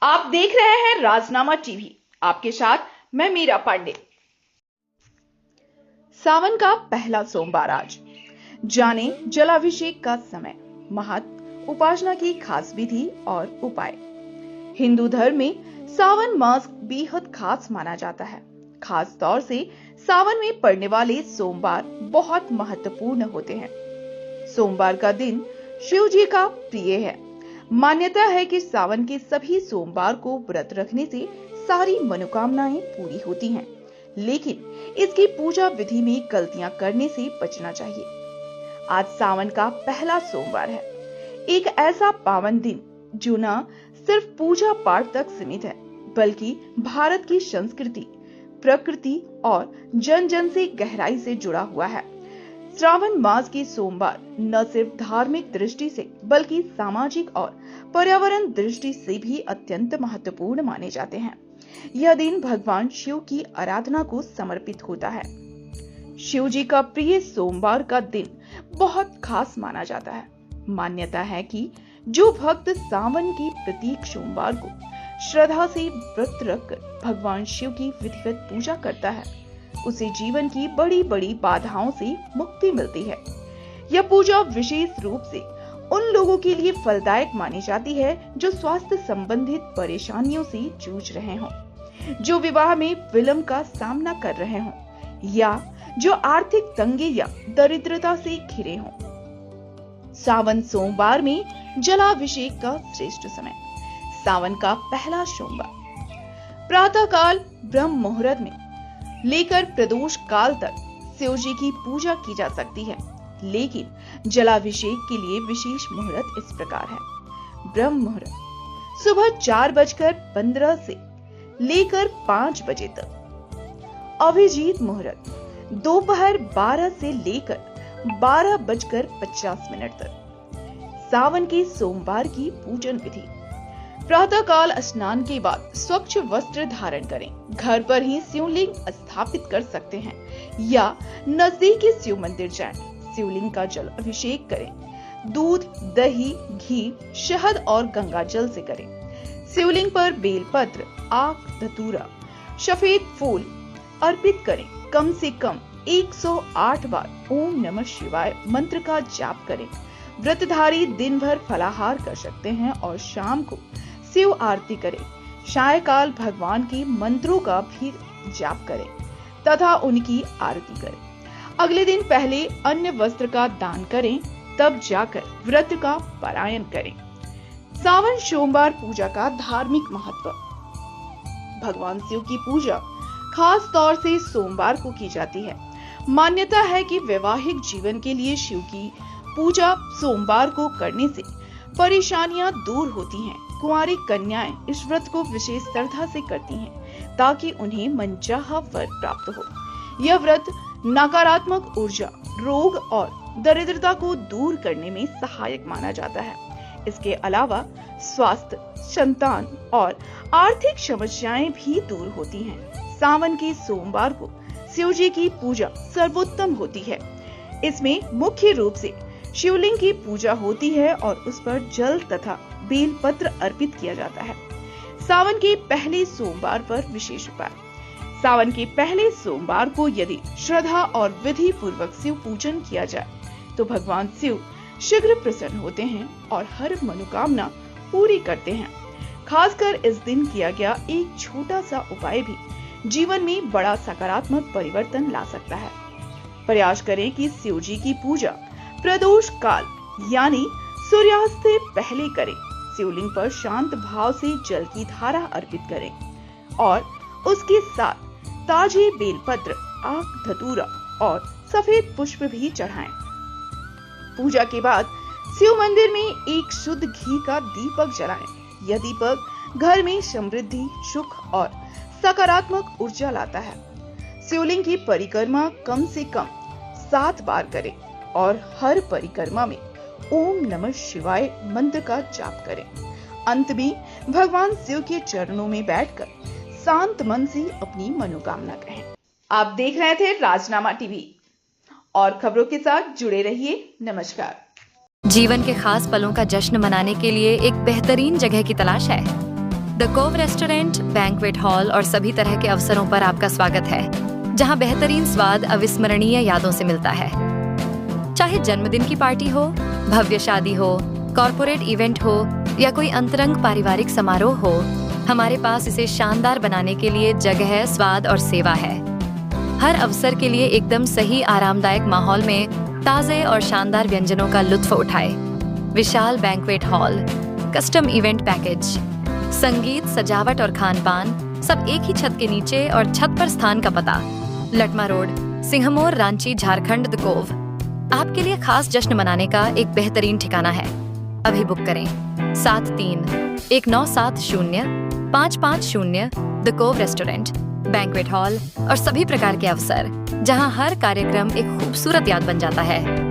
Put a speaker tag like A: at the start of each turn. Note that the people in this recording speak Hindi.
A: आप देख रहे हैं राजनामा टीवी। आपके साथ मैं मीरा पांडे। सावन का पहला सोमवार आज। जाने जलाभिषेक का समय, महत्व, उपासना की खास विधि और उपाय। हिंदू धर्म में सावन मास बेहद खास माना जाता है। खास तौर से सावन में पड़ने वाले सोमवार बहुत महत्वपूर्ण होते हैं। सोमवार का दिन शिव जी का प्रिय है। मान्यता है कि सावन के सभी सोमवार को व्रत रखने से सारी मनोकामनाएं पूरी होती हैं, लेकिन इसकी पूजा विधि में गलतियां करने से बचना चाहिए। आज सावन का पहला सोमवार है, एक ऐसा पावन दिन जो न सिर्फ पूजा पाठ तक सीमित है, बल्कि भारत की संस्कृति, प्रकृति और जन जन से गहराई से जुड़ा हुआ है। श्रावण मास के सोमवार न सिर्फ धार्मिक दृष्टि से बल्कि सामाजिक और पर्यावरण दृष्टि से भी अत्यंत महत्वपूर्ण माने जाते हैं। यह दिन भगवान शिव की आराधना को समर्पित होता है। शिव जी का प्रिय सोमवार का दिन बहुत खास माना जाता है। मान्यता है कि जो भक्त सावन की प्रतीक सोमवार को श्रद्धा से व्रत रखकर भगवान शिव की विधिवत पूजा करता है, उसे जीवन की बड़ी बड़ी बाधाओं से मुक्ति मिलती है। यह पूजा विशेष रूप से उन लोगों के लिए फलदायक मानी जाती है जो स्वास्थ्य संबंधित परेशानियों से जूझ रहे हों, जो विवाह में विलंब का सामना कर रहे हों, या जो आर्थिक तंगी या दरिद्रता से घिरे हों। सावन सोमवार में जलाभिषेक का श्रेष्ठ समय। सावन का पहला सोमवार प्रातः काल ब्रह्म मुहूर्त में लेकर प्रदोष काल तक शिव जी की पूजा की जा सकती है, लेकिन जलाभिषेक के लिए विशेष मुहूर्त इस प्रकार है। ब्रह्म मुहूर्त सुबह 4:15 से लेकर 5 बजे तक। अभिजीत मुहूर्त दोपहर 12 से लेकर 12:50 तक। सावन के सोमवार की पूजन विधि। प्रातः काल स्नान के बाद स्वच्छ वस्त्र धारण करें। घर पर ही शिवलिंग स्थापित कर सकते हैं या नजदीकी शिव मंदिर जाएं। शिवलिंग का जल अभिषेक करें। दूध, दही, घी, शहद और गंगा जल से करें। शिवलिंग पर बेलपत्र, आक, धतूरा, सफेद फूल अर्पित करें। कम से कम 108 बार ओम नमः शिवाय मंत्र का जाप करें। व्रतधारी दिन भर फलाहार कर सकते हैं और शाम को शिव आरती करें। सायकाल भगवान के मंत्रों का भी जाप करें तथा उनकी आरती करें। अगले दिन पहले अन्य वस्त्र का दान करें, तब जाकर व्रत का पारायण करें। सावन सोमवार पूजा का धार्मिक महत्व। भगवान शिव की पूजा खास तौर से सोमवार को की जाती है। मान्यता है कि वैवाहिक जीवन के लिए शिव की पूजा सोमवार को करने से परेशानियां दूर होती हैं। कुंवारी कन्याएं इस व्रत को विशेष श्रद्धा से करती हैं ताकि उन्हें मनचाहा वर प्राप्त हो। यह व्रत नकारात्मक ऊर्जा, रोग और दरिद्रता को दूर करने में सहायक माना जाता है। इसके अलावा स्वास्थ्य, संतान और आर्थिक समस्याएं भी दूर होती हैं। सावन के सोमवार को शिव जी की पूजा सर्वोत्तम होती है। इसमें मुख्य रूप से शिवलिंग की पूजा होती है और उस पर जल तथा बेल पत्र अर्पित किया जाता है। सावन के पहले सोमवार पर विशेष उपाय। सावन के पहले सोमवार को यदि श्रद्धा और विधि पूर्वक शिव पूजन किया जाए तो भगवान शिव शीघ्र प्रसन्न होते हैं और हर मनोकामना पूरी करते हैं। खासकर इस दिन किया गया एक छोटा सा उपाय भी जीवन में बड़ा सकारात्मक परिवर्तन ला सकता है। प्रयास करें कि शिव जी की पूजा प्रदोष काल यानी सूर्यास्त से पहले करें। शिवलिंग पर शांत भाव से जल की धारा अर्पित करें और उसके साथ ताजे बेलपत्र, आक, धतूरा और सफेद पुष्प भी चढ़ाएं। पूजा के बाद शिव मंदिर में एक शुद्ध घी का दीपक जलाएं। यह दीपक घर में समृद्धि, सुख और सकारात्मक ऊर्जा लाता है। शिवलिंग की परिक्रमा कम से कम 7 बार करें और हर परिक्रमा में ओम नमः शिवाय मंत्र का जाप करें। अंत में भगवान शिव के चरणों में बैठकर शांत मन से अपनी मनोकामना कहें। आप देख रहे थे राजनामा टीवी और खबरों के साथ जुड़े रहिए। नमस्कार।
B: जीवन के खास पलों का जश्न मनाने के लिए एक बेहतरीन जगह की तलाश है? The Cove restaurant, banquet hall और सभी तरह के अवसरों पर आपका स्वागत है, जहां बेहतरीन स्वाद अविस्मरणीय यादों से मिलता है। चाहे जन्मदिन की पार्टी हो, भव्य शादी हो, कॉर्पोरेट इवेंट हो या कोई अंतरंग पारिवारिक समारोह हो, हमारे पास इसे शानदार बनाने के लिए जगह, स्वाद और सेवा है। हर अवसर के लिए एकदम सही आरामदायक माहौल में ताजे और शानदार व्यंजनों का लुत्फ उठाए। विशाल banquet hall, custom event package, संगीत, सजावट और खान-पान सब एक ही छत के नीचे और छत पर स्थान का पता, Latma road, Singhmore, Ranchi, Jharkhand, the Cove. आपके लिए खास जश्न मनाने का एक बेहतरीन ठिकाना है। अभी बुक करें 73-1970-550 the Cove restaurant, banquet hall और सभी प्रकार के अवसर, जहां हर कार्यक्रम एक खूबसूरत याद बन जाता है।